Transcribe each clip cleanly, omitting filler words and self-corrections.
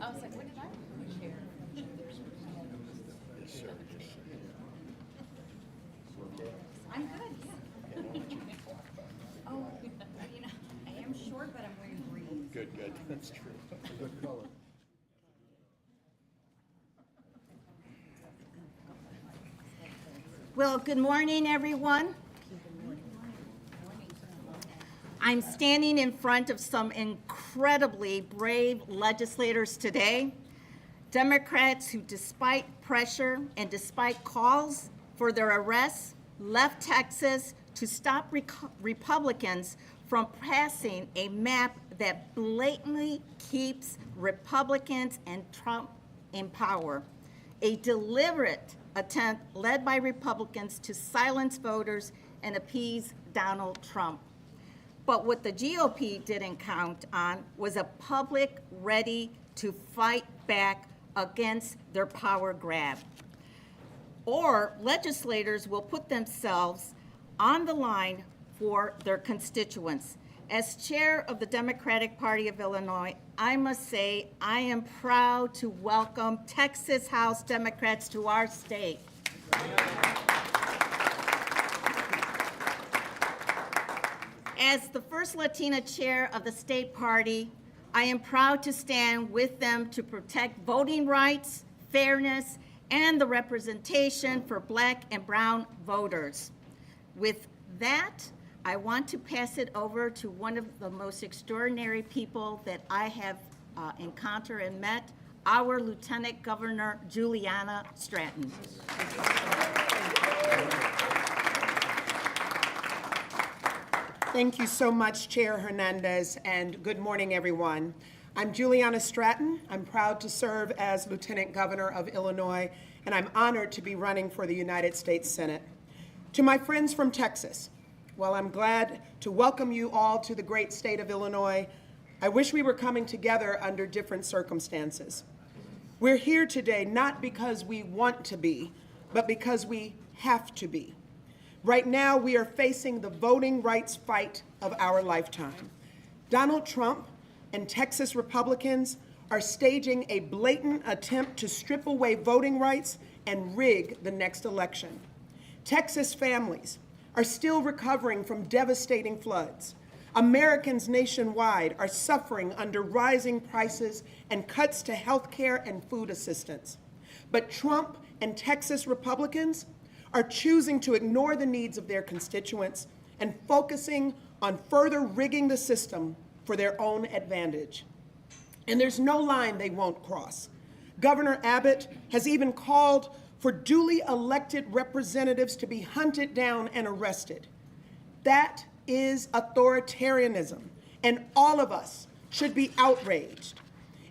I was like, what did I share? I'm good, yeah. Oh, you know, I am short, but I'm wearing green. Good, good. That's true. Good color. Well, good morning, everyone. I'm standing in front of some incredibly brave legislators today, Democrats who, despite pressure and despite calls for their arrests, left Texas to stop Republicans from passing a map that blatantly keeps Republicans and Trump in power, a deliberate attempt led by Republicans to silence voters and appease Donald Trump. But what the GOP didn't count on was a public ready to fight back against their power grab. Or legislators will put themselves on the line for their constituents. As chair of the Democratic Party of Illinois, I must say I am proud to welcome Texas House Democrats to our state. As the first Latina chair of the state party, I am proud to stand with them to protect voting rights, fairness, and the representation for Black and brown voters. With that, I want to pass it over to one of the most extraordinary people that I have encountered and met, our Lieutenant Governor Juliana Stratton. Thank you so much, Chair Hernandez, and good morning, everyone. I'm Juliana Stratton. I'm proud to serve as Lieutenant Governor of Illinois, and I'm honored to be running for the United States Senate. To my friends from Texas, while I'm glad to welcome you all to the great state of Illinois, I wish we were coming together under different circumstances. We're here today not because we want to be, but because we have to be. Right now, we are facing the voting rights fight of our lifetime. Donald Trump and Texas Republicans are staging a blatant attempt to strip away voting rights and rig the next election. Texas families are still recovering from devastating floods. Americans nationwide are suffering under rising prices and cuts to health care and food assistance. But Trump and Texas Republicans are choosing to ignore the needs of their constituents and focusing on further rigging the system for their own advantage. And there's no line they won't cross. Governor Abbott has even called for duly elected representatives to be hunted down and arrested. That is authoritarianism, and all of us should be outraged.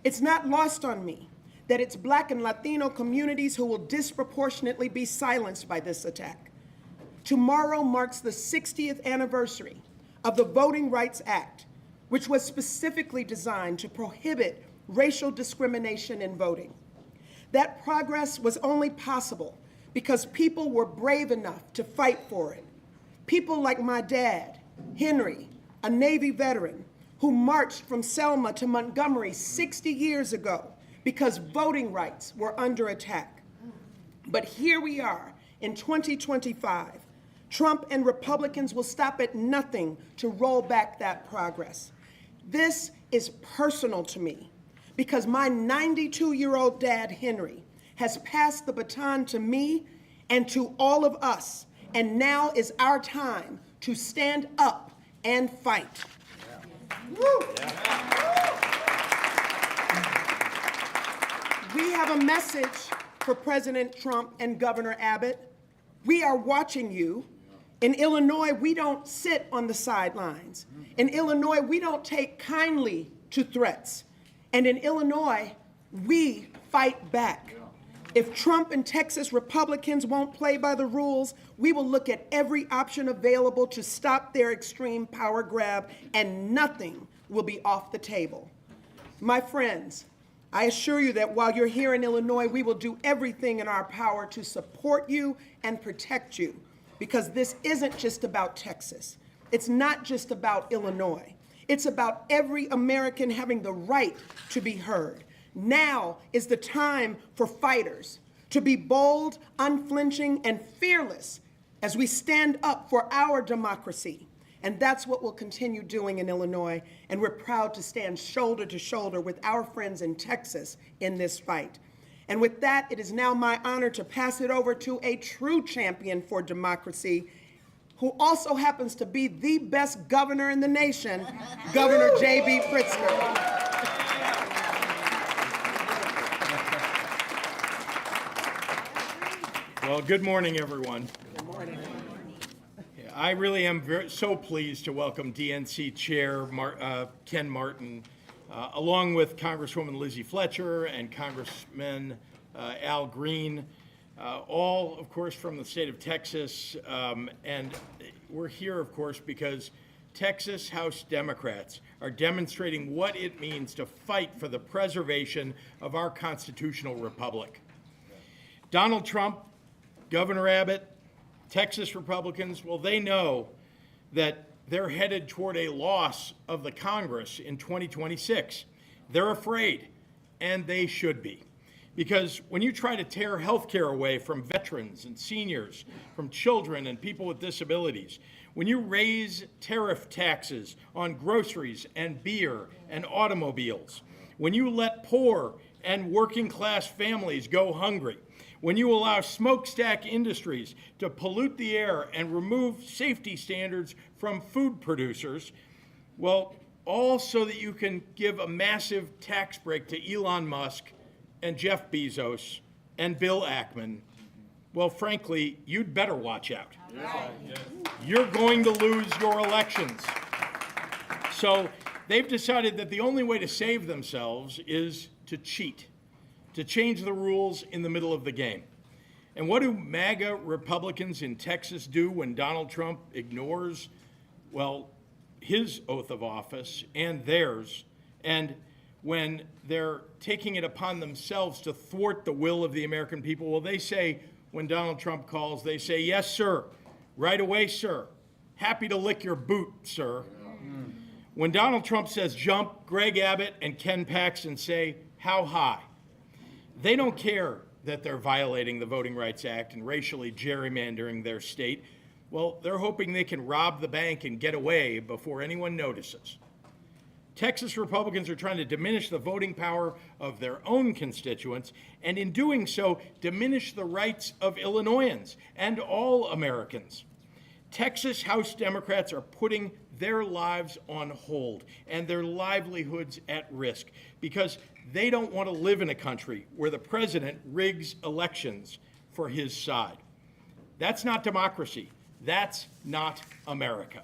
It's not lost on me that it's Black and Latino communities who will disproportionately be silenced by this attack. Tomorrow marks the 60th anniversary of the Voting Rights Act, which was specifically designed to prohibit racial discrimination in voting. That progress was only possible because people were brave enough to fight for it. People like my dad, Henry, a Navy veteran, who marched from Selma to Montgomery 60 years ago because voting rights were under attack. But here we are in 2025. Trump and Republicans will stop at nothing to roll back that progress. This is personal to me because my 92-year-old dad, Henry, has passed the baton to me and to all of us, and now is our time to stand up and fight. Yeah. Woo. Yeah. We have a message for President Trump and Governor Abbott. We are watching you. In Illinois, we don't sit on the sidelines. In Illinois, we don't take kindly to threats. And in Illinois, we fight back. If Trump and Texas Republicans won't play by the rules, we will look at every option available to stop their extreme power grab, and nothing will be off the table. My friends, I assure you that while you're here in Illinois, we will do everything in our power to support you and protect you, because this isn't just about Texas. It's not just about Illinois. It's about every American having the right to be heard. Now is the time for fighters to be bold, unflinching, and fearless as we stand up for our democracy. And that's what we'll continue doing in Illinois, and we're proud to stand shoulder to shoulder with our friends in Texas in this fight. And with that, it is now my honor to pass it over to a true champion for democracy, who also happens to be the best governor in the nation, Governor J.B. Pritzker. Well, good morning, everyone. Good morning. I really am so pleased to welcome DNC Chair Ken Martin, along with Congresswoman Lizzie Fletcher and Congressman Al Green, all, of course, from the state of Texas. And we're here, of course, because Texas House Democrats are demonstrating what it means to fight for the preservation of our constitutional republic. Donald Trump, Governor Abbott, Texas Republicans, well, they know that they're headed toward a loss of the Congress in 2026. They're afraid, and they should be. Because when you try to tear health care away from veterans and seniors, from children and people with disabilities, when you raise tariff taxes on groceries and beer and automobiles, when you let poor and working class families go hungry, when you allow smokestack industries to pollute the air and remove safety standards from food producers, well, all so that you can give a massive tax break to Elon Musk and Jeff Bezos and Bill Ackman, well, frankly, you'd better watch out. You're going to lose your elections. So they've decided that the only way to save themselves is to cheat, to change the rules in the middle of the game. And what do MAGA Republicans in Texas do when Donald Trump ignores, well, his oath of office and theirs, and when they're taking it upon themselves to thwart the will of the American people? Well, they say, when Donald Trump calls, they say, "Yes, sir. Right away, sir. Happy to lick your boot, sir." When Donald Trump says jump, Greg Abbott and Ken Paxton say, "How high?" They don't care that they're violating the Voting Rights Act and racially gerrymandering their state. Well, they're hoping they can rob the bank and get away before anyone notices. Texas Republicans are trying to diminish the voting power of their own constituents, and in doing so, diminish the rights of Illinoisans and all Americans. Texas House Democrats are putting their lives on hold and their livelihoods at risk because they don't want to live in a country where the president rigs elections for his side. That's not democracy. That's not America.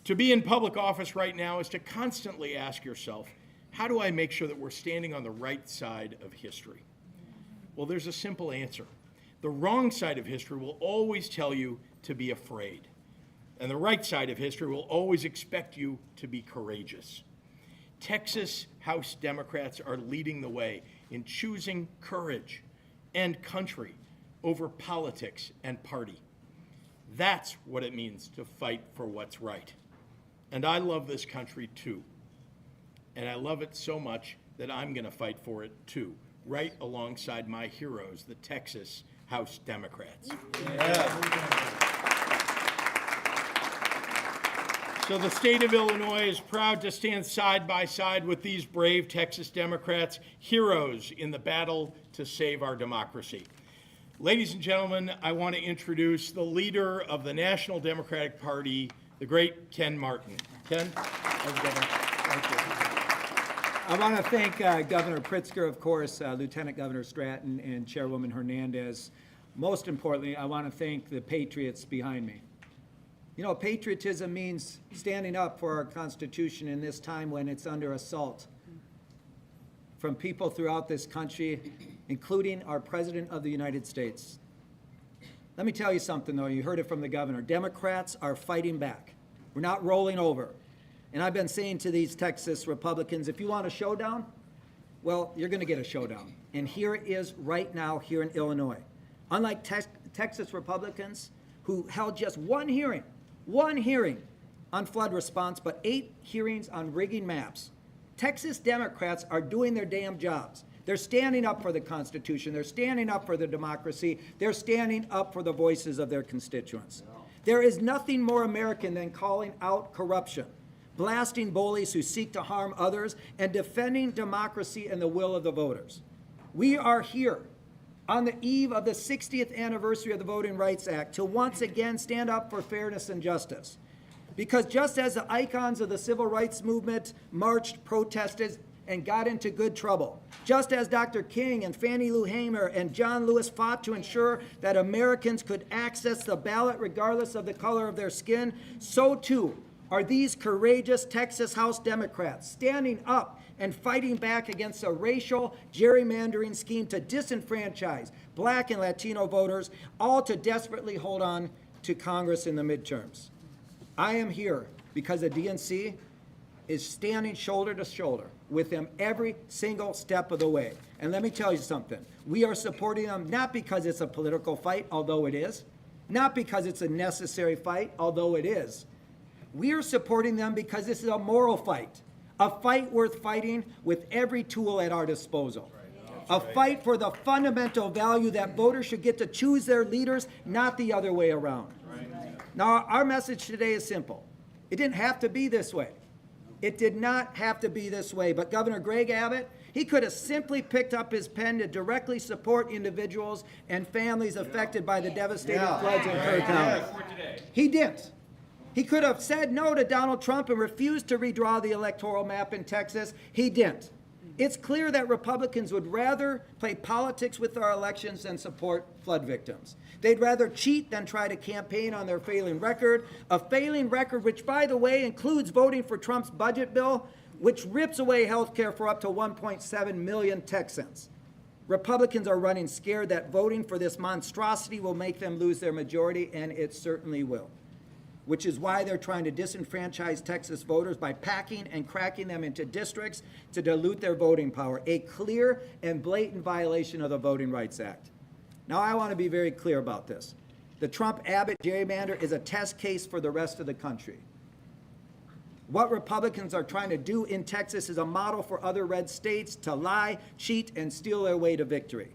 To be in public office right now is to constantly ask yourself, how do I make sure that we're standing on the right side of history? Well, there's a simple answer. The wrong side of history will always tell you to be afraid. And the right side of history will always expect you to be courageous. Texas House Democrats are leading the way in choosing courage and country over politics and party. That's what it means to fight for what's right. And I love this country too. And I love it so much that I'm going to fight for it too, right alongside my heroes, the Texas House Democrats. So the state of Illinois is proud to stand side by side with these brave Texas Democrats, heroes in the battle to save our democracy. Ladies and gentlemen, I want to introduce the leader of the National Democratic Party, the great Ken Martin. Ken? Thank you. I want to thank Governor Pritzker, of course, Lieutenant Governor Stratton, and Chairwoman Hernandez. Most importantly, I want to thank the patriots behind me. You know, patriotism means standing up for our Constitution in this time when it's under assault from people throughout this country, including our President of the United States. Let me tell you something, though. You heard it from the governor. Democrats are fighting back. We're not rolling over. And I've been saying to these Texas Republicans, if you want a showdown, well, you're going to get a showdown. And here it is right now here in Illinois. Unlike Texas Republicans who held just one hearing on flood response, but 8 hearings on rigging maps. Texas Democrats are doing their damn jobs. They're standing up for the Constitution. They're standing up for the democracy. They're standing up for the voices of their constituents. There is nothing more American than calling out corruption, blasting bullies who seek to harm others, and defending democracy and the will of the voters. We are here on the eve of the 60th anniversary of the Voting Rights Act to once again stand up for fairness and justice. Because just as the icons of the civil rights movement marched, protested, and got into good trouble, just as Dr. King and Fannie Lou Hamer and John Lewis fought to ensure that Americans could access the ballot regardless of the color of their skin, so too are these courageous Texas House Democrats standing up and fighting back against a racial gerrymandering scheme to disenfranchise Black and Latino voters, all to desperately hold on to Congress in the midterms. I am here because the DNC is standing shoulder to shoulder with them every single step of the way. And let me tell you something. We are supporting them not because it's a political fight, although it is, not because it's a necessary fight, although it is. We are supporting them because this is a moral fight, a fight worth fighting with every tool at our disposal. A fight for the fundamental value that voters should get to choose their leaders, not the other way around. Now, our message today is simple. It didn't have to be this way. It did not have to be this way, but Governor Greg Abbott, he could have simply picked up his pen to directly support individuals and families affected by the devastating floods in Kerr County. He didn't. He could have said no to Donald Trump and refused to redraw the electoral map in Texas. He didn't. It's clear that Republicans would rather play politics with our elections than support flood victims. They'd rather cheat than try to campaign on their failing record, a failing record which, by the way, includes voting for Trump's budget bill, which rips away health care for up to 1.7 million Texans. Republicans are running scared that voting for this monstrosity will make them lose their majority, and it certainly will. Which is why they're trying to disenfranchise Texas voters by packing and cracking them into districts to dilute their voting power, a clear and blatant violation of the Voting Rights Act. Now, I want to be very clear about this. The Trump-Abbott gerrymander is a test case for the rest of the country. What Republicans are trying to do in Texas is a model for other red states to lie, cheat, and steal their way to victory.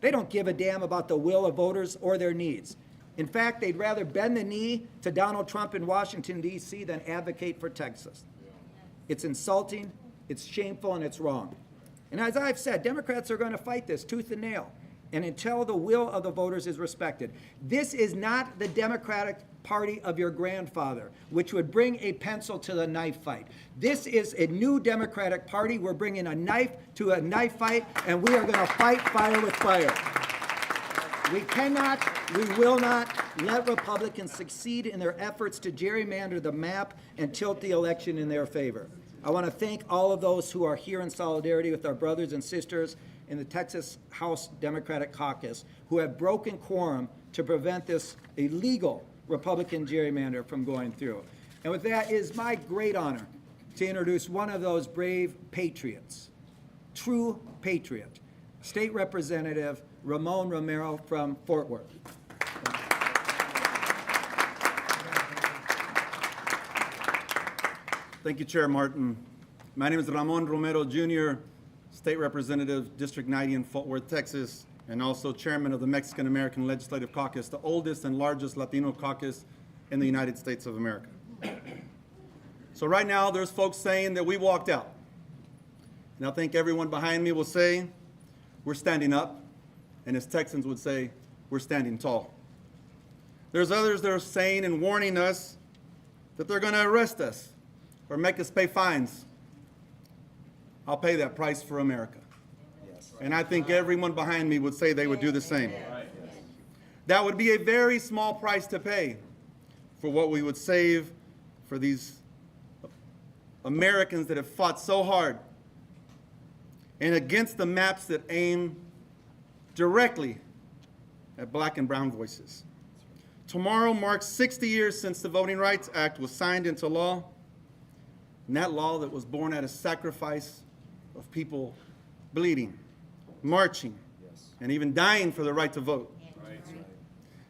They don't give a damn about the will of voters or their needs. In fact, they'd rather bend the knee to Donald Trump in Washington, D.C. than advocate for Texas. It's insulting, it's shameful, and it's wrong. And as I've said, Democrats are going to fight this tooth and nail, and until the will of the voters is respected. This is not the Democratic Party of your grandfather, which would bring a pencil to the knife fight. This is a new Democratic Party. We're bringing a knife to a knife fight, and we are going to fight fire with fire. We cannot, we will not let Republicans succeed in their efforts to gerrymander the map and tilt the election in their favor. I want to thank all of those who are here in solidarity with our brothers and sisters in the Texas House Democratic Caucus who have broken quorum to prevent this illegal Republican gerrymander from going through. And with that, it is my great honor to introduce one of those brave patriots, true patriot, State Representative Ramon Romero from Fort Worth. Thank you, Chair Martin. My name is Ramon Romero, Jr., State Representative, District 90 in Fort Worth, Texas, and also Chairman of the Mexican-American Legislative Caucus, the oldest and largest Latino caucus in the United States of America. So right now, there's folks saying that we walked out. And I think everyone behind me will say, we're standing up. And as Texans would say, we're standing tall. There's others that are saying and warning us that they're going to arrest us or make us pay fines. I'll pay that price for America. Yes. And I think everyone behind me would say they would do the same. Right. That would be a very small price to pay for what we would save for these Americans that have fought so hard and against the maps that aim directly at Black and brown voices. Tomorrow marks 60 years since the Voting Rights Act was signed into law, and that law that was born out of sacrifice of people bleeding, marching, and even dying for the right to vote.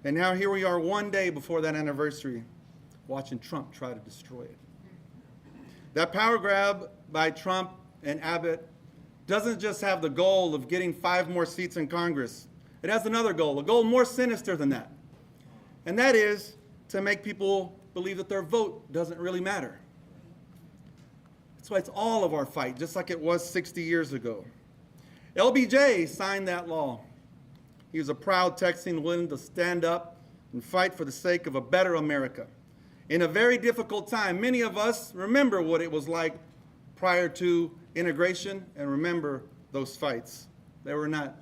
And now here we are one day before that anniversary, watching Trump try to destroy it. That power grab by Trump and Abbott doesn't just have the goal of getting 5 more seats in Congress. It has another goal, a goal more sinister than that. And that is to make people believe that their vote doesn't really matter. That's why it's all of our fight, just like it was 60 years ago. LBJ signed that law. He was a proud Texan willing to stand up and fight for the sake of a better America. In a very difficult time, many of us remember what it was like prior to integration and remember those fights. They were not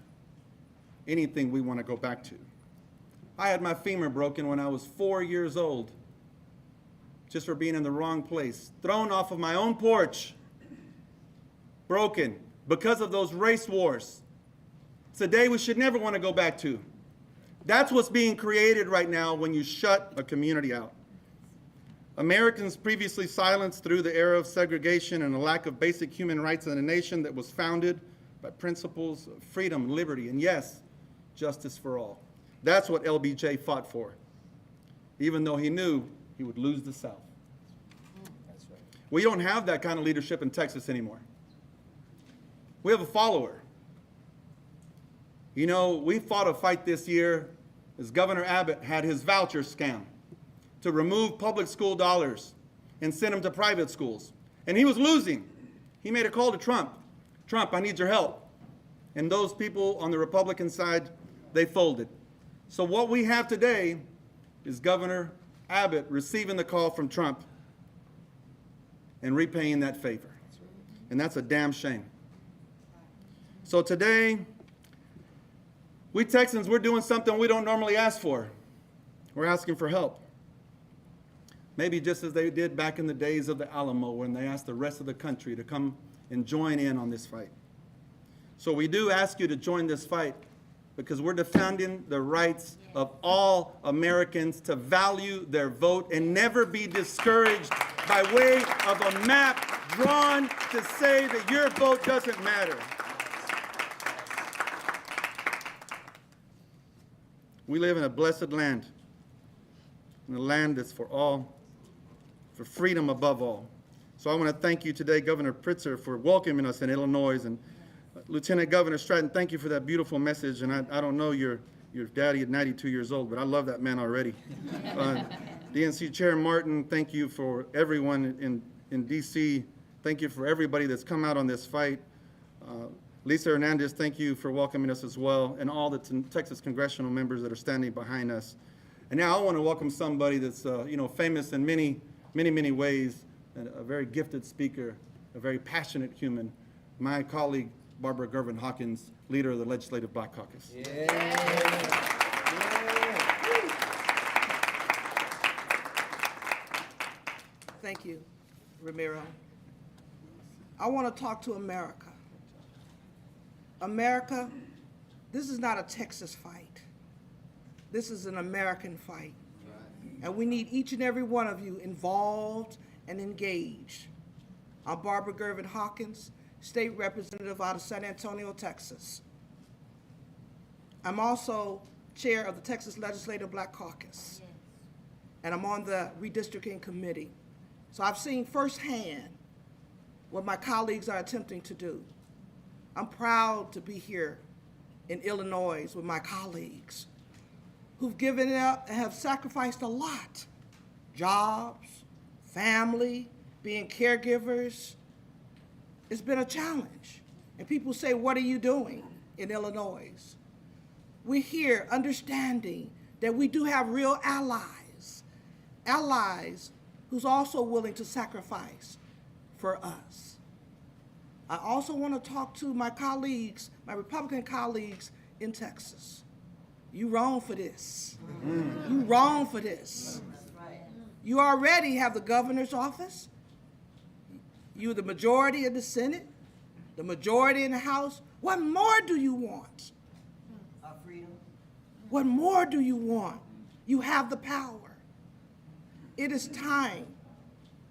anything we want to go back to. I had my femur broken when I was 4 years old, just for being in the wrong place, thrown off of my own porch, broken because of those race wars. It's a day we should never want to go back to. That's what's being created right now when you shut a community out. Americans previously silenced through the era of segregation and a lack of basic human rights in a nation that was founded by principles of freedom, liberty, and yes, justice for all. That's what LBJ fought for, even though he knew he would lose the South. We don't have that kind of leadership in Texas anymore. We have a follower. You know, we fought a fight this year as Governor Abbott had his voucher scam to remove public school dollars and send them to private schools. And he was losing. He made a call to Trump. Trump, I need your help. And those people on the Republican side, they folded. So what we have today is Governor Abbott receiving the call from Trump and repaying that favor. And that's a damn shame. So today, we Texans, we're doing something we don't normally ask for. We're asking for help. Maybe just as they did back in the days of the Alamo when they asked the rest of the country to come and join in on this fight. So we do ask you to join this fight because we're defending the rights of all Americans to value their vote and never be discouraged by way of a map drawn to say that your vote doesn't matter. We live in a blessed land, in a land that's for all, for freedom above all. So I want to thank you today, Governor Pritzker, for welcoming us in Illinois, and Lieutenant Governor Stratton, thank you for that beautiful message. And I don't know your daddy at 92 years old, but I love that man already. DNC Chair Martin, thank you for everyone in D.C. Thank you for everybody that's come out on this fight. Lisa Hernandez, thank you for welcoming us as well, and all the Texas Congressional members that are standing behind us. And now I want to welcome somebody that's famous in many ways, a very gifted speaker, a very passionate human, my colleague, Barbara Gervin Hawkins, leader of the Legislative Black Caucus. Thank you, Ramiro. I want to talk to America. America, this is not a Texas fight. This is an American fight. And we need each and every one of you involved and engaged. I'm Barbara Gervin Hawkins, State Representative out of San Antonio, Texas. I'm also Chair of the Texas Legislative Black Caucus. And I'm on the Redistricting Committee. So I've seen firsthand what my colleagues are attempting to do. I'm proud to be here in Illinois with my colleagues who've given up and have sacrificed a lot. Jobs, family, being caregivers. It's been a challenge. And people say, what are you doing in Illinois? We're here understanding that we do have real allies who's also willing to sacrifice for us. I also want to talk to my colleagues, my Republican colleagues in Texas. You wrong for this. You wrong for this. You already have the governor's office. You're the majority in the Senate, the majority in the House. What more do you want? Freedom. What more do you want? You have the power. It is time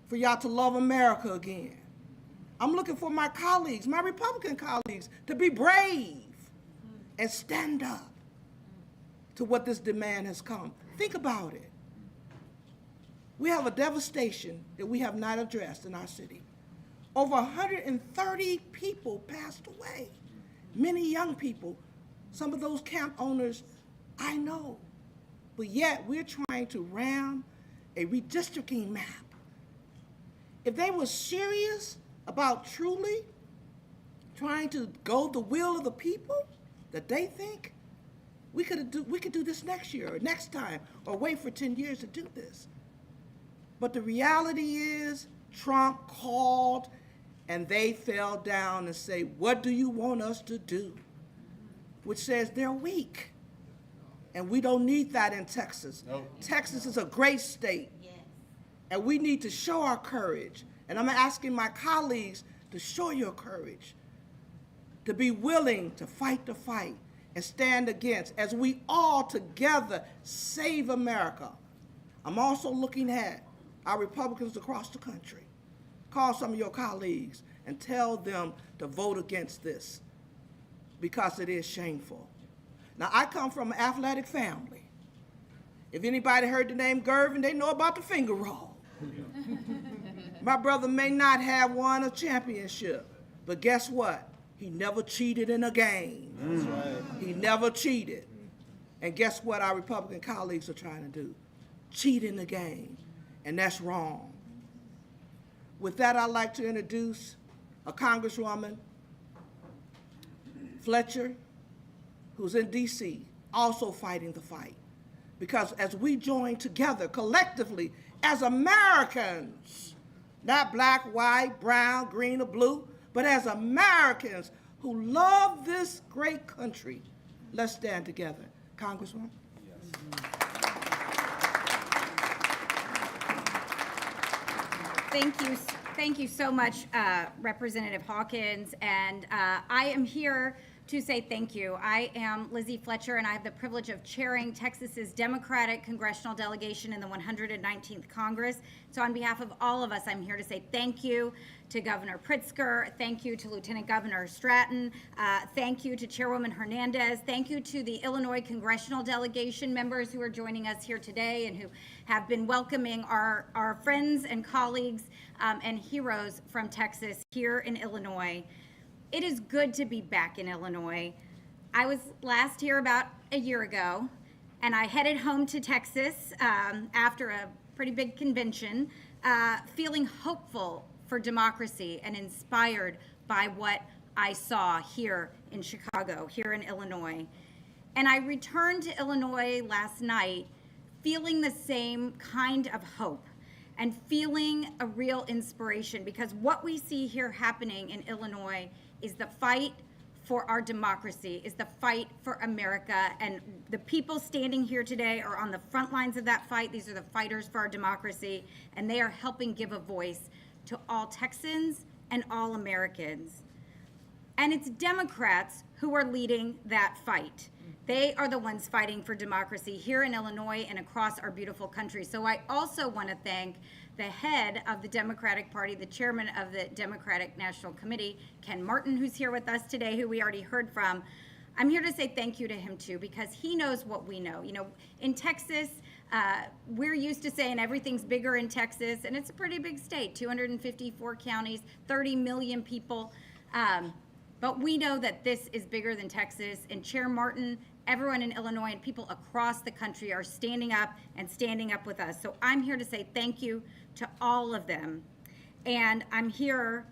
for y'all to love America again. I'm looking for my colleagues, my Republican colleagues, to be brave and stand up to what this demand has come. Think about it. We have a devastation that we have not addressed in our city. Over 130 people passed away, many young people. Some of those camp owners I know, but yet we're trying to ram a redistricting map. If they were serious about truly trying to go the will of the people that they think, we could do this next year or next time, or wait for 10 years to do this. But the reality is Trump called and they fell down and say, what do you want us to do? Which says they're weak. And we don't need that in Texas. Nope. Texas is a great state. Yes. And we need to show our courage. And I'm asking my colleagues to show your courage, to be willing to fight the fight and stand against, as we all together save America. I'm also looking at our Republicans across the country. Call some of your colleagues and tell them to vote against this, because it is shameful. Now, I come from an athletic family. If anybody heard the name Gervin, they know about the finger roll. My brother may not have won a championship, but guess what? He never cheated in a game. That's right. He never cheated. And guess what our Republican colleagues are trying to do? Cheat in the game, and that's wrong. With that, I'd like to introduce a Congresswoman, Fletcher, who's in DC, also fighting the fight. Because as we join together collectively as Americans, not black, white, brown, green, or blue, but as Americans who love this great country, let's stand together. Congresswoman? Yes. Thank you so much, Representative Hawkins, and I am here to say thank you. I am Lizzie Fletcher, and I have the privilege of chairing Texas's Democratic Congressional Delegation in the 119th Congress. So on behalf of all of us, I'm here to say thank you to Governor Pritzker, thank you to Lieutenant Governor Stratton, thank you to Chairwoman Hernandez, thank you to the Illinois Congressional Delegation members who are joining us here today and who have been welcoming our friends and colleagues and heroes from Texas here in Illinois. It is good to be back in Illinois. I was last here about a year ago, and I headed home to Texas after a pretty big convention, feeling hopeful for democracy and inspired by what I saw here in Chicago, here in Illinois. And I returned to Illinois last night feeling the same kind of hope and feeling a real inspiration, because what we see here happening in Illinois is the fight for our democracy, is the fight for America, and the people standing here today are on the front lines of that fight. These are the fighters for our democracy, and they are helping give a voice to all Texans and all Americans. And it's Democrats who are leading that fight. They are the ones fighting for democracy here in Illinois and across our beautiful country. So I also want to thank the head of the Democratic Party, the chairman of the Democratic National Committee, Ken Martin, who's here with us today, who we already heard from. I'm here to say thank you to him too, because he knows what we know. You know, in Texas, we're used to saying everything's bigger in Texas, and it's a pretty big state, 254 counties, 30 million people. But we know that this is bigger than Texas, and Chair Martin, everyone in Illinois, and people across the country are standing up with us. So I'm here to say thank you to all of them. And I'm here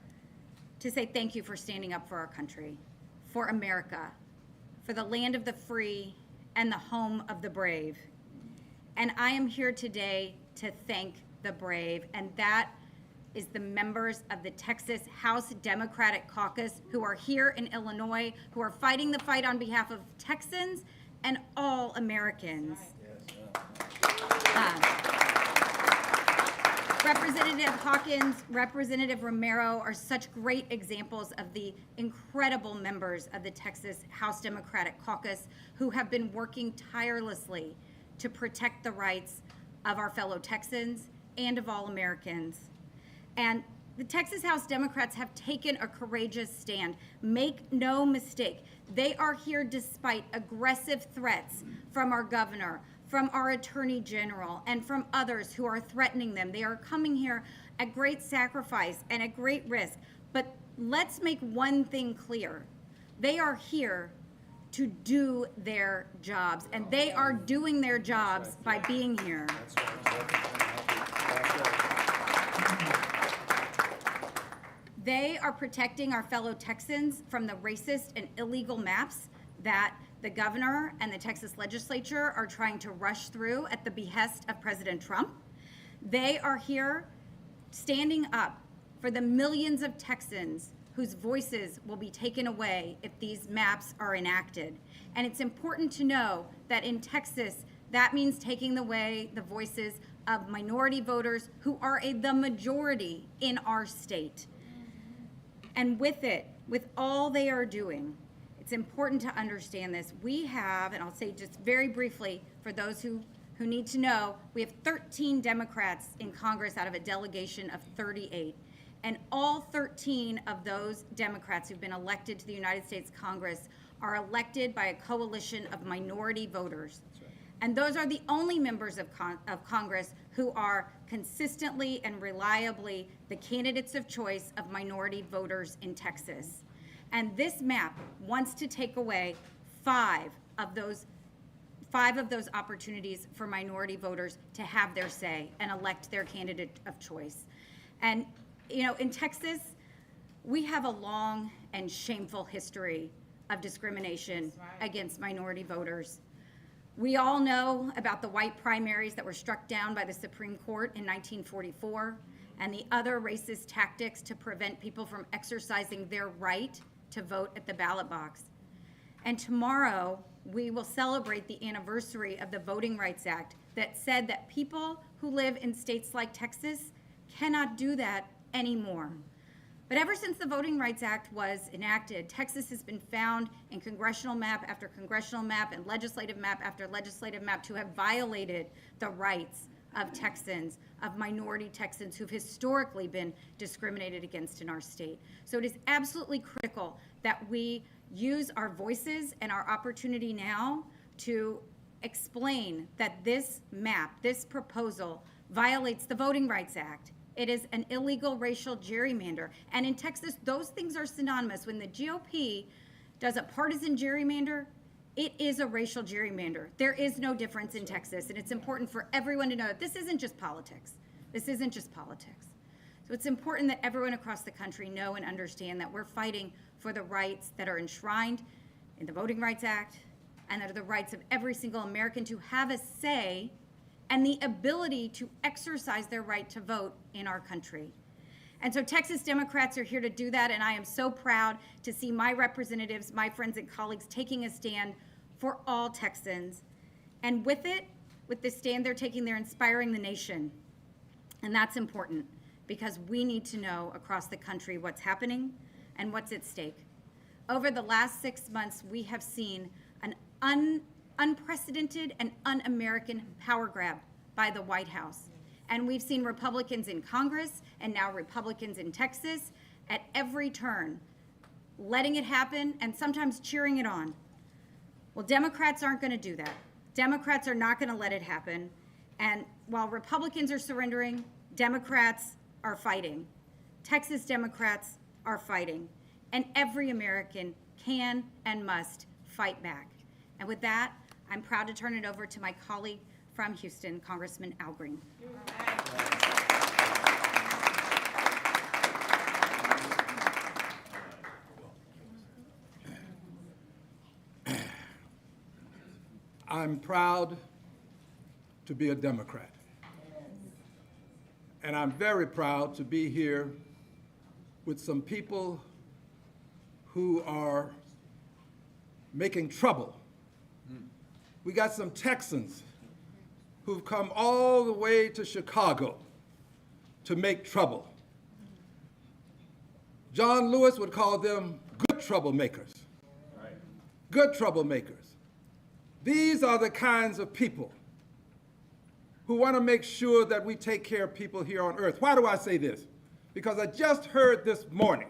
to say thank you for standing up for our country, for America, for the land of the free and the home of the brave. And I am here today to thank the brave, and that is the members of the Texas House Democratic Caucus who are here in Illinois, who are fighting the fight on behalf of Texans and all Americans. Representative Hawkins, Representative Romero are such great examples of the incredible members of the Texas House Democratic Caucus who have been working tirelessly to protect the rights of our fellow Texans and of all Americans. And the Texas House Democrats have taken a courageous stand. Make no mistake, they are here despite aggressive threats from our governor, from our attorney general, and from others who are threatening them. They are coming here at great sacrifice and at great risk. But let's make one thing clear. They are here to do their jobs, and they are doing their jobs by being here. They are protecting our fellow Texans from the racist and illegal maps that the governor and the Texas legislature are trying to rush through at the behest of President Trump. They are here standing up for the millions of Texans whose voices will be taken away if these maps are enacted. And it's important to know that in Texas, that means taking away the voices of minority voters who are the majority in our state. And with it, with all they are doing, it's important to understand this. We have, and I'll say just very briefly for those who need to know, we have 13 Democrats in Congress out of a delegation of 38. And all 13 of those Democrats who've been elected to the United States Congress are elected by a coalition of minority voters. And those are the only members of Congress who are consistently and reliably the candidates of choice of minority voters in Texas. And this map wants to take away five of those opportunities for minority voters to have their say and elect their candidate of choice. And, you know, in Texas, we have a long and shameful history of discrimination against minority voters. We all know about the white primaries that were struck down by the Supreme Court in 1944 and the other racist tactics to prevent people from exercising their right to vote at the ballot box. And tomorrow, we will celebrate the anniversary of the Voting Rights Act that said that people who live in states like Texas cannot do that anymore. But ever since the Voting Rights Act was enacted, Texas has been found in congressional map after congressional map and legislative map after legislative map to have violated the rights of Texans, of minority Texans who've historically been discriminated against in our state. So it is absolutely critical that we use our voices and our opportunity now to explain that this map, this proposal, violates the Voting Rights Act. It is an illegal racial gerrymander. And in Texas, those things are synonymous. When the GOP does a partisan gerrymander, it is a racial gerrymander. There is no difference in Texas. And it's important for everyone to know that this isn't just politics. This isn't just politics. So it's important that everyone across the country know and understand that we're fighting for the rights that are enshrined in the Voting Rights Act and that are the rights of every single American to have a say and the ability to exercise their right to vote in our country. And so Texas Democrats are here to do that, and I am so proud to see my representatives, my friends and colleagues taking a stand for all Texans. And with it, with the stand they're taking, they're inspiring the nation. And that's important because we need to know across the country what's happening and what's at stake. Over the last 6 months, we have seen an unprecedented and un-American power grab by the White House. And we've seen Republicans in Congress and now Republicans in Texas at every turn, letting it happen and sometimes cheering it on. Well, Democrats aren't going to do that. Democrats are not going to let it happen. And while Republicans are surrendering, Democrats are fighting. Texas Democrats are fighting. And every American can and must fight back. And with that, I'm proud to turn it over to my colleague from Houston, Congressman Al Green. I'm proud to be a Democrat. And I'm very proud to be here with some people who are making trouble. We got some Texans who've come all the way to Chicago to make trouble. John Lewis would call them good troublemakers. Right. Good troublemakers. These are the kinds of people who want to make sure that we take care of people here on earth. Why do I say this? Because I just heard this morning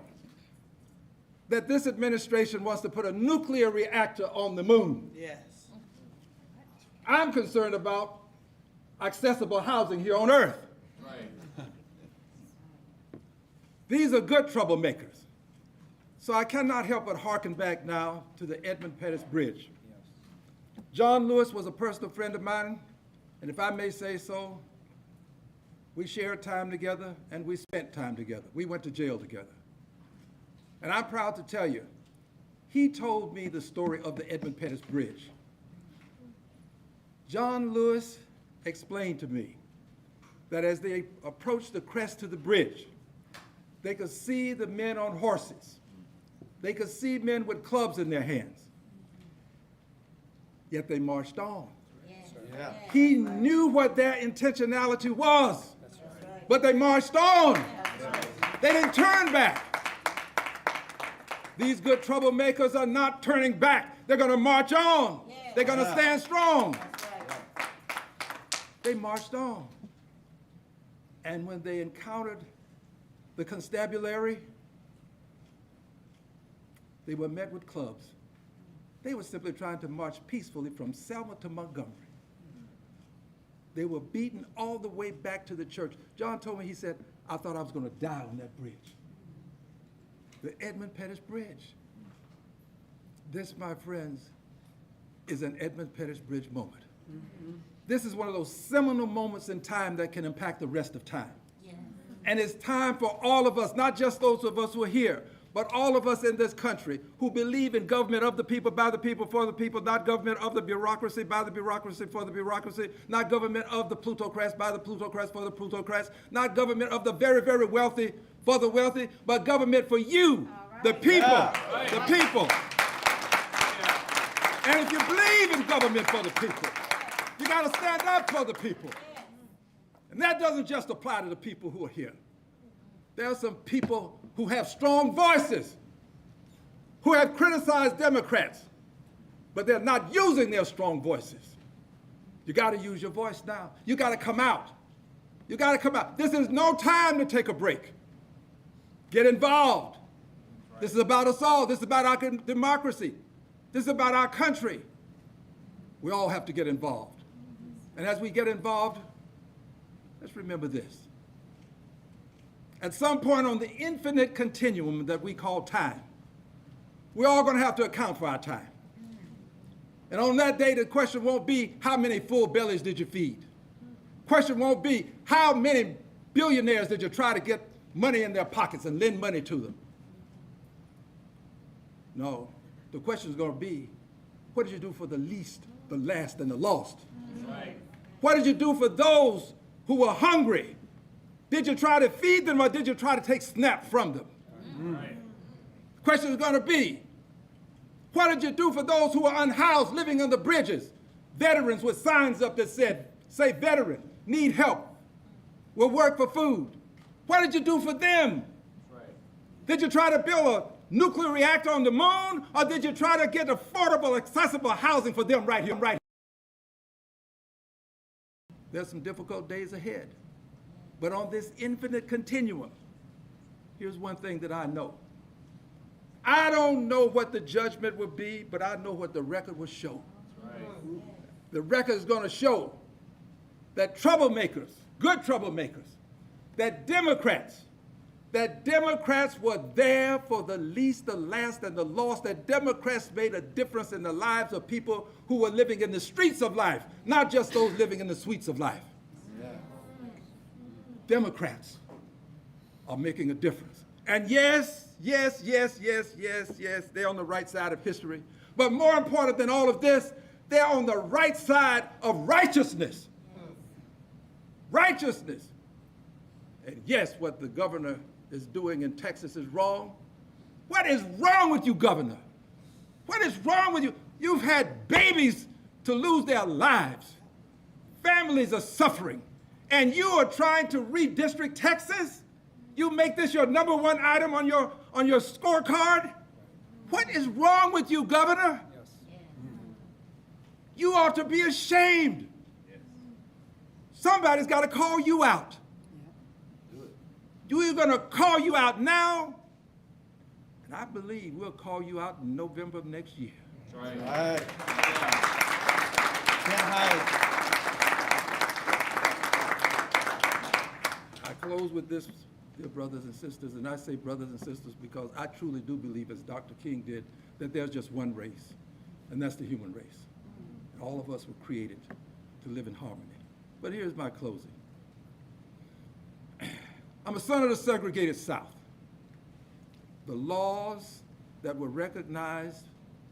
that this administration wants to put a nuclear reactor on the moon. Yes. I'm concerned about accessible housing here on earth. Right. These are good troublemakers. So I cannot help but hearken back now to the Edmund Pettus Bridge. John Lewis was a personal friend of mine, and if I may say so, we shared time together and we spent time together. We went to jail together. And I'm proud to tell you, he told me the story of the Edmund Pettus Bridge. John Lewis explained to me that as they approached the crest to the bridge, they could see the men on horses. They could see men with clubs in their hands. Yet they marched on. Yeah. He knew what their intentionality was, but they marched on. They didn't turn back. These good troublemakers are not turning back. They're going to march on. They're going to stand strong. They marched on. And when they encountered the constabulary, they were met with clubs. They were simply trying to march peacefully from Selma to Montgomery. They were beaten all the way back to the church. John told me, he said, I thought I was going to die on that bridge. The Edmund Pettus Bridge. This, my friends, is an Edmund Pettus Bridge moment. This is one of those seminal moments in time that can impact the rest of time. And it's time for all of us, not just those of us who are here, but all of us in this country who believe in government of the people, by the people, for the people, not government of the bureaucracy, by the bureaucracy, for the bureaucracy, not government of the plutocrats, by the plutocrats, for the plutocrats, not government of the very, very wealthy, for the wealthy, but government for you, the people, the people. And if you believe in government for the people, you got to stand up for the people. And that doesn't just apply to the people who are here. There are some people who have strong voices, who have criticized Democrats, but they're not using their strong voices. You got to use your voice now. You got to come out. You got to come out. This is no time to take a break. Get involved. This is about us all. This is about our democracy. This is about our country. We all have to get involved. And as we get involved, let's remember this. At some point on the infinite continuum that we call time, we're all going to have to account for our time. And on that day, the question won't be, how many full bellies did you feed? Question won't be, how many billionaires did you try to get money in their pockets and lend money to them? No, the question is going to be, what did you do for the least, the last, and the lost? Right. What did you do for those who were hungry? Did you try to feed them or did you try to take snap from them? Right. The question is going to be, what did you do for those who were unhoused, living under bridges? Veterans with signs up that said, say veteran, need help, will work for food. What did you do for them? Right. Did you try to build a nuclear reactor on the moon or did you try to get affordable, accessible housing for them right here, right here? There's some difficult days ahead. But on this infinite continuum, here's one thing that I know. I don't know what the judgment will be, but I know what the record will show. Right. The record is going to show that troublemakers, good troublemakers, that Democrats were there for the least, the last, and the lost, that Democrats made a difference in the lives of people who were living in the streets of life, not just those living in the suites of life. Democrats are making a difference. And yes, they're on the right side of history. But more important than all of this, they're on the right side of righteousness. Righteousness. And yes, what the governor is doing in Texas is wrong. What is wrong with you, governor? What is wrong with you? You've had babies to lose their lives. Families are suffering. And you are trying to redistrict Texas? You make this your number one item on your scorecard? What is wrong with you, Governor? Yes. You ought to be ashamed. Yes. Somebody's got to call you out. We're going to call you out now, and I believe we'll call you out in November of next year. That's right. Right. Can't hide. I close with this dear brothers and sisters, and I say brothers and sisters because I truly do believe, as Dr. King did, that there's just one race, and that's the human race. And all of us were created to live in harmony. But here's my closing. I'm a son of the segregated South. The laws that were recognized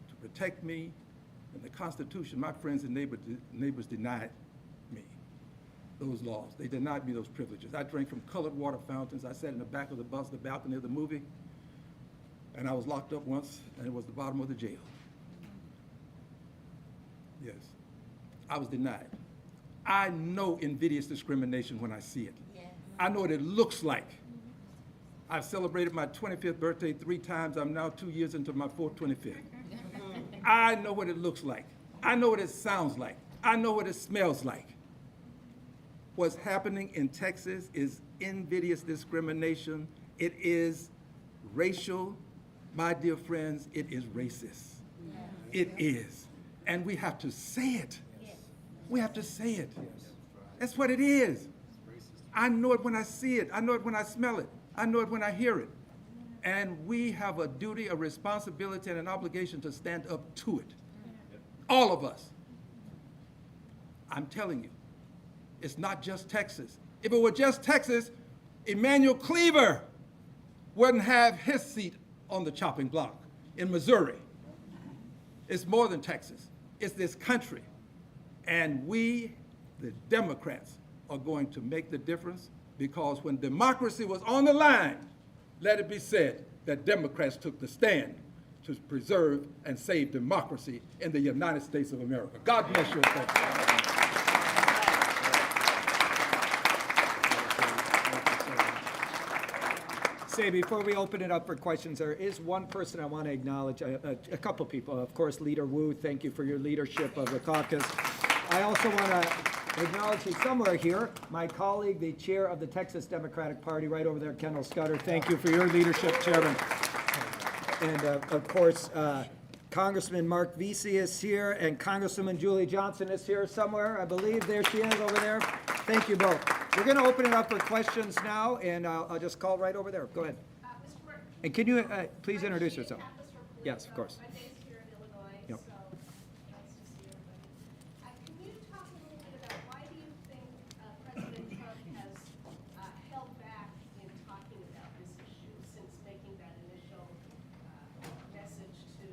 to protect me and the Constitution, my friends and neighbors denied me those laws. They denied me those privileges. I drank from colored water fountains. I sat in the back of the bus, the balcony of the movie, and I was locked up once, and it was the bottom of the jail. Yes, I was denied. I know invidious discrimination when I see it. I know what it looks like. I've celebrated my 25th birthday 3 times. I'm now 2 years into my 25th. I know what it looks like. I know what it sounds like. I know what it smells like. What's happening in Texas is invidious discrimination. It is racial. My dear friends, it is racist. It is. And we have to say it. We have to say it. That's what it is. I know it when I see it. I know it when I smell it. I know it when I hear it. And we have a duty, a responsibility, and an obligation to stand up to it. All of us. I'm telling you, it's not just Texas. If it were just Texas, Emmanuel Cleaver wouldn't have his seat on the chopping block in Missouri. It's more than Texas. It's this country. And we, the Democrats, are going to make the difference, because when democracy was on the line, let it be said that Democrats took the stand to preserve and save democracy in the United States of America. God bless you. Say, before we open it up for questions, there is one person I want to acknowledge, a couple people. Of course, Leader Wu, thank you for your leadership of the caucus. I also want to acknowledge you somewhere here, my colleague, the chair of the Texas Democratic Party, right over there, Kendall Scudder. Thank you for your leadership, Chairman. And of course, Congressman Mark Vesey is here, and Congresswoman Julie Johnson is here somewhere, I believe. There she is over there. Thank you both. We're going to open it up for questions now, and I'll just call right over there. Go ahead. Mr. Martin. And can you please introduce yourself? Yes, of course. My name's here in Illinois, Yep. so nice to see everybody. Can you talk a little bit about why do you think President Trump has held back in talking about this issue since making that initial message to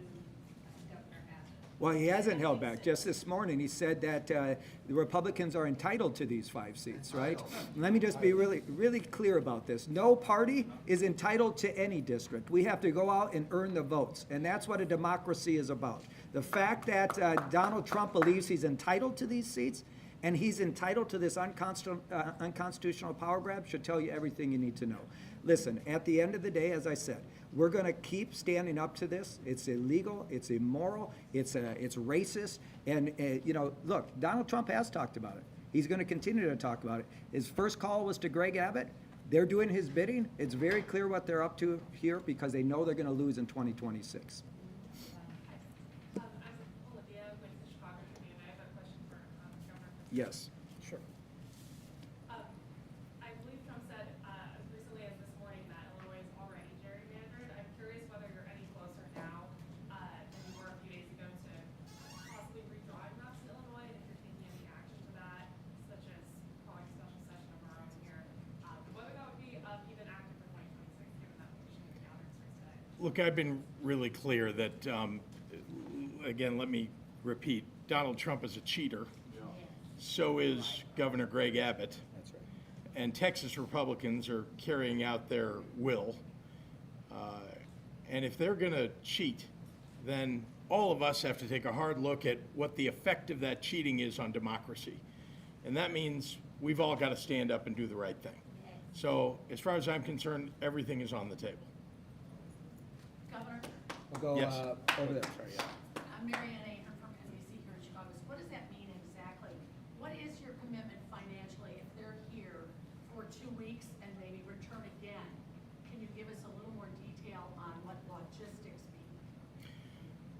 Governor Abbott? Well, he hasn't held back. Just this morning, he said that the Republicans are entitled to these 5 seats, right? And let me just be really, really clear about this. No party is entitled to any district. We have to go out and earn the votes, and that's what a democracy is about. The fact that Donald Trump believes he's entitled to these seats and he's entitled to this unconstitutional power grab should tell you everything you need to know. Listen, at the end of the day, as I said, we're going to keep standing up to this. It's illegal. It's immoral. It's racist. And, you know, look, Donald Trump has talked about it. He's going to continue to talk about it. His first call was to Greg Abbott. They're doing his bidding. It's very clear what they're up to here because they know they're going to lose in 2026. I'm Olivia with the Chicago Tribune. I have a question for Governor. Yes. Sure. I believe Trump said as recently as this morning that Illinois is already gerrymandered. I'm curious whether you're any closer now than you were a few days ago to possibly redrawing maps in Illinois, and if you're taking any action to that, such as calling a special session of our own here, whether that would be even active for 2026, given that position of the gathering today. Look, I've been really clear that, again, let me repeat, Donald Trump is a cheater. So is Governor Greg Abbott. That's right. And Texas Republicans are carrying out their will. And if they're going to cheat, then all of us have to take a hard look at what the effect of that cheating is on democracy. And that means we've all got to stand up and do the right thing. So as far as I'm concerned, everything is on the table. Governor, We'll go Yes. over there. Sorry, yeah. I'm Marianne Ahern from NBC here in Chicago. So what does that mean exactly? What is your commitment financially if they're here for 2 weeks and maybe return again? Can you give us a little more detail on what logistics mean?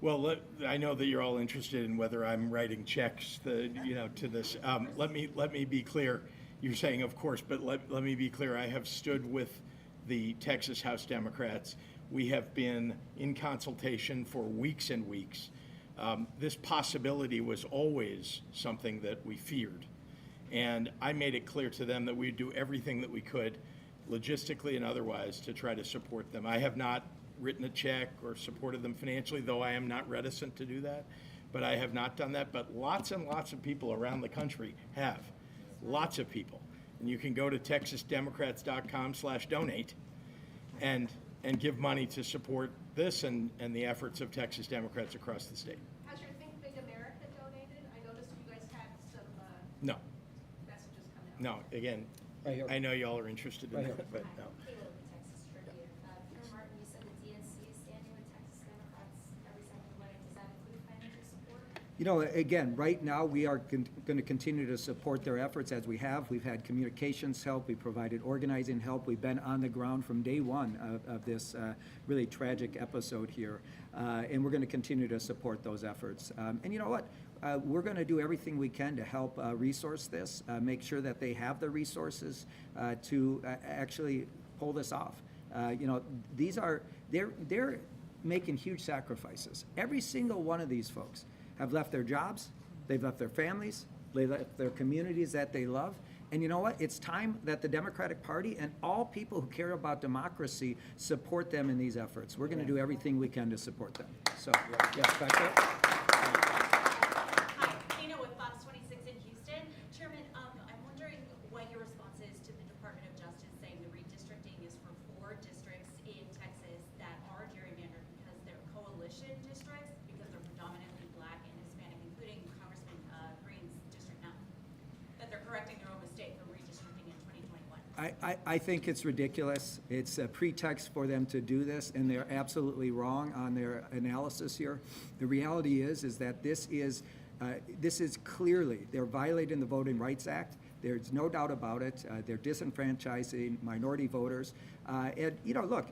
Well, I know that you're all interested in whether I'm writing checks, to this. Let me be clear. You're saying, of course, but let me be clear. I have stood with the Texas House Democrats. We have been in consultation for weeks and weeks. This possibility was always something that we feared. And I made it clear to them that we'd do everything that we could, logistically and otherwise, to try to support them. I have not written a check or supported them financially, though I am not reticent to do that. But I have not done that. But lots and lots of people around the country have. Lots of people. And you can go to texasdemocrats.com/donate and give money to support this and the efforts of Texas Democrats across the state. Has your Think Big America donated? I noticed you guys had some No, messages come out. no, again, Right here. I know y'all are interested in Right that, here. but no. Kayla with the Texas Tribune. Ken Martin, you said the DNC is standing with Texas Democrats every step of the way. Does that include financial support? You know, again, right now, we are going to continue to support their efforts as we have. We've had communications help, we provided organizing help, we've been on the ground from day one of this really tragic episode here, and we're going to continue to support those efforts. And you know what? We're going to do everything we can to help resource this, make sure that they have the resources to actually pull this off. You know, they're making huge sacrifices. Every single one of these folks have left their jobs, they've left their families, they left their communities that they love. And you know what? It's time that the Democratic Party and all people who care about democracy support them in these efforts. We're going to do everything we can to support them. So, yes, back there. Hi, Tina with Fox 26 in Houston. Chairman, I'm wondering what your response is to the Department of Justice saying the redistricting is for 4 districts in Texas that are gerrymandered because they're coalition districts, because they're predominantly Black and Hispanic, including Congressman Green's District 9, that they're correcting their own mistake for redistricting in 2021. I think it's ridiculous. It's a pretext for them to do this, and they're absolutely wrong on their analysis here. The reality is that this is clearly, they're violating the Voting Rights Act. There's no doubt about it. They're disenfranchising minority voters. And, you know, look,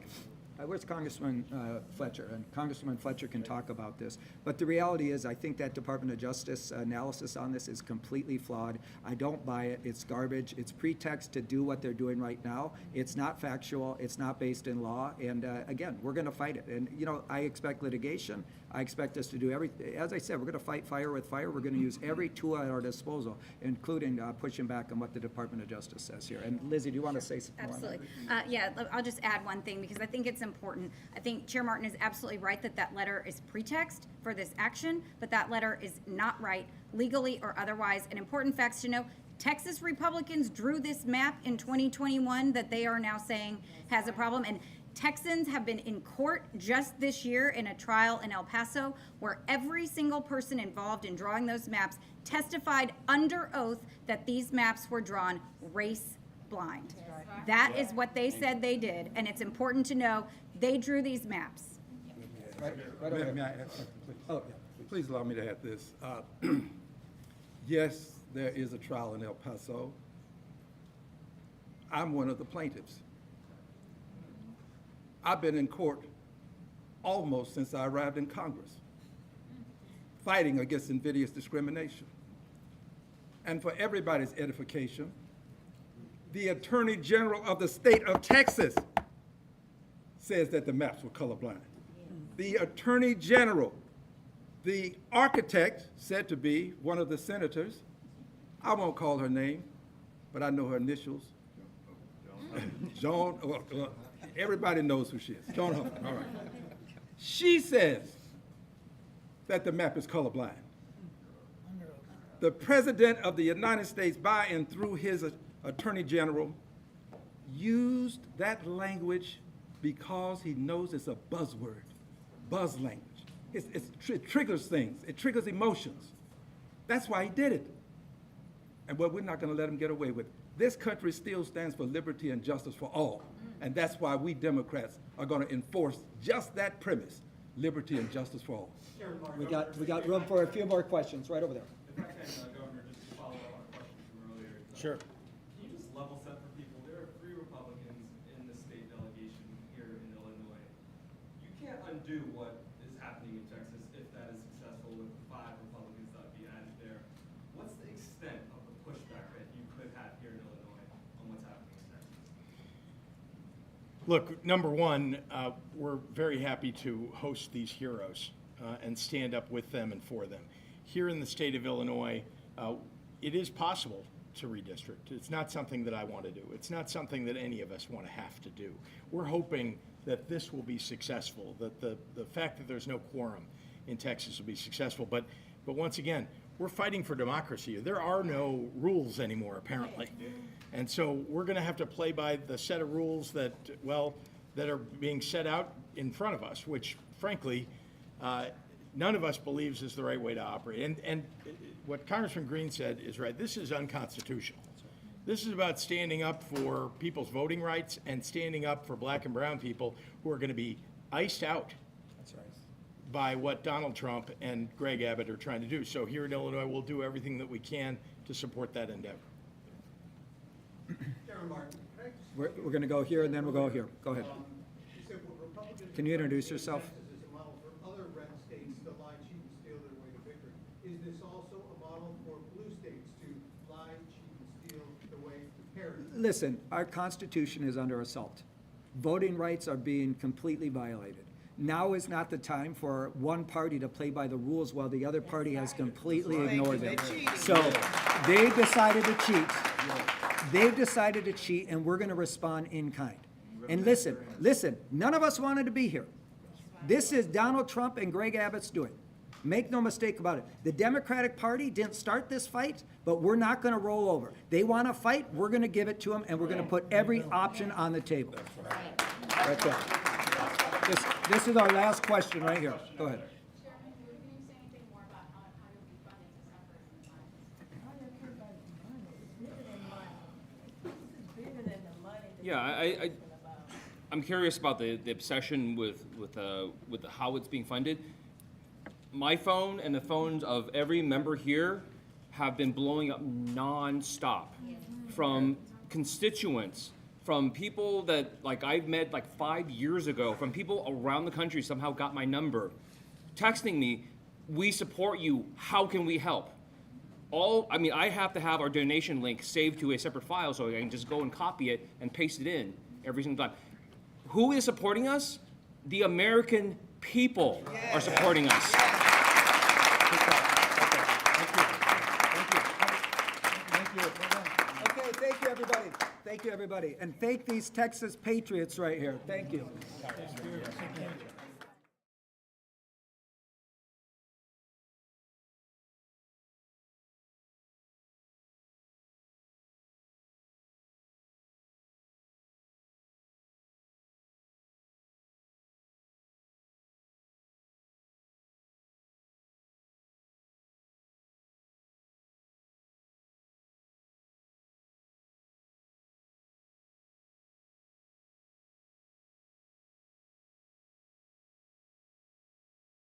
where's Congressman Fletcher? And Congressman Fletcher can talk about this. But the reality is, I think that Department of Justice analysis on this is completely flawed. I don't buy it. It's garbage. It's pretext to do what they're doing right now. It's not factual. It's not based in law. And again, we're going to fight it. And, you know, I expect litigation. I expect us to do everything. As I said, we're going to fight fire with fire. We're going to use every tool at our disposal, including pushing back on what the Department of Justice says here. And Lizzie, do you want to say something more on that? Absolutely. Yeah, look, I'll just add one thing because I think it's important. I think Chair Martin is absolutely right that that letter is pretext for this action, but that letter is not right legally or otherwise. And important facts to know, Texas Republicans drew this map in 2021 that they are now saying has a problem. And Texans have been in court just this year in a trial in El Paso where every single person involved in drawing those maps testified under oath that these maps were drawn race blind. That is what they said they did, and it's important to know they drew these maps. Right over there. May I add something, please? Oh, yeah. Please allow me to add this. Yes, there is a trial in El Paso. I'm one of the plaintiffs. I've been in court almost since I arrived in Congress, fighting against invidious discrimination. And for everybody's edification, the Attorney General of the state of Texas says that the maps were colorblind. The Attorney General, the architect said to be one of the senators, I won't call her name, but I know her initials. Joan, well, everybody knows who she is. Joan Huffman, all right. She says that the map is colorblind. The President of the United States, by and through his Attorney General, used that language because he knows it's a buzzword, buzz language. It triggers things, it triggers emotions. That's why he did it. And well, we're not going to let him get away with it. This country still stands for liberty and justice for all. And that's why we Democrats are going to enforce just that premise, liberty and justice for all. We got room for a few more questions right over there. If I can, Governor, just to follow up on a question from earlier. Sure. Can you just level set for people? There are 3 Republicans in the state delegation here in Illinois. You can't undo what is happening in Texas if that is successful with the 5 Republicans that would be added there. What's the extent of the pushback that you could have here in Illinois on what's happening in Texas? Look, number one, we're very happy to host these heroes and stand up with them and for them. Here in the state of Illinois, it is possible to redistrict. It's not something that I want to do. It's not something that any of us want to have to do. We're hoping that this will be successful, that the fact that there's no quorum in Texas will be successful. But once again, we're fighting for democracy. There are no rules anymore, apparently. And so we're going to have to play by the set of rules that are being set out in front of us, which frankly, none of us believes is the right way to operate. And what Congressman Green said is right. This is unconstitutional. This is about standing up for people's voting rights and standing up for black and brown people who are going to be iced out by what Donald Trump and Greg Abbott are trying to do. So here in Illinois, we'll do everything that we can to support that endeavor. Chairman Martin. We're going to go here and then we'll go here. Go ahead. Can you introduce yourself? Texas is a model for other red states to lie, cheat, and steal their way to victory. Is this also a model for blue states to lie, cheat, and steal their way to parity? Listen, our Constitution is under assault. Voting rights are being completely violated. Now is not the time for one party to play by the rules while the other party has completely ignored them. So they decided to cheat. They've decided to cheat, and we're going to respond in kind. And listen, none of us wanted to be here. This is Donald Trump and Greg Abbott's doing. Make no mistake about it. The Democratic Party didn't start this fight, but we're not going to roll over. They want to fight, we're going to give it to them, and we're going to put every option on the table. Right there. This is our last question right here. Go ahead. Chairman, can you say anything more about how you'll be funding this effort and time? Yeah, I'm curious about the obsession with how it's being funded. My phone and the phones of every member here have been blowing up nonstop from constituents, from people that I've met 5 years ago, from people around the country somehow got my number, texting me, "We support you. How can we help?" I have to have our donation link saved to a separate file so I can just go and copy it and paste it in every single time. Who is supporting us? The American people are supporting us. Okay, thank you, everybody. Thank you, everybody. And thank these Texas patriots right here. Thank you.